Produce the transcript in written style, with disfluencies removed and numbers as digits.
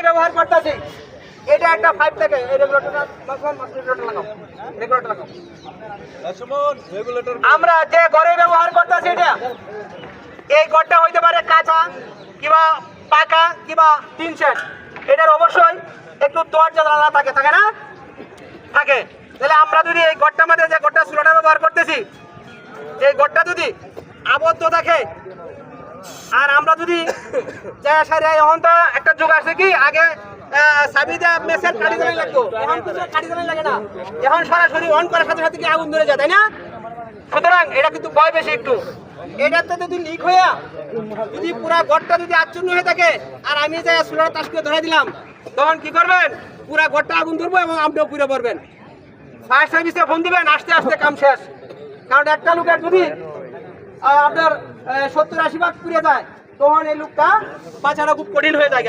গড়াই ব্যবহার করতেছি, এটা একটা 5 থেকে এই রেগুলেটরটা লাগাও, রেগুলেটর লাগাও। আমরা যে গড়াই ব্যবহার করতেছি এটা, এই গড়টা হইতে পারে কাঁচা কিংবা পাকা কিংবা টিন শেড। এটার অবশ্যই একটু দরজা জানালা থাকে, থাকে না? থাকে। তাহলে আমরা যদি এই গড়টার মধ্যে যে গড়টা চুলাটা ব্যবহার করতেছি, এই গড়টা যদি আবদ্ধ থাকে, আর আমরা যদি এখন তো একটা যুগ আছে কি আগে সাবিতে মেসের কাটি জানাই লাগতো, এখন কিছু কাটি জানাই লাগে না, এখন সরাসরি অন করার সাথে সাথে কি আগুন ধরে যায়, তাই না? সুতরাং এটা কিন্তু ভয় বেশি একটু। এটাতে যদি লিক হইয়া যদি পুরা গড়টা যদি আচ্ছন্ন হয়ে থাকে আর আমি যে চুলাটা তাস করে ধরে দিলাম, তখন কি করবেন? পুরা গড়টা আগুন ধরবো এবং আপনিও পুরো পড়বেন। ফায়ার সার্ভিসে ফোন দিবেন, আস্তে আস্তে কাম শেষ। কারণ একটা লোকের যদি আপনার 70-80 ভাগ পুড়ে যায়, তখন এই লোকটা বাঁচানো খুব কঠিন হয়ে যায়।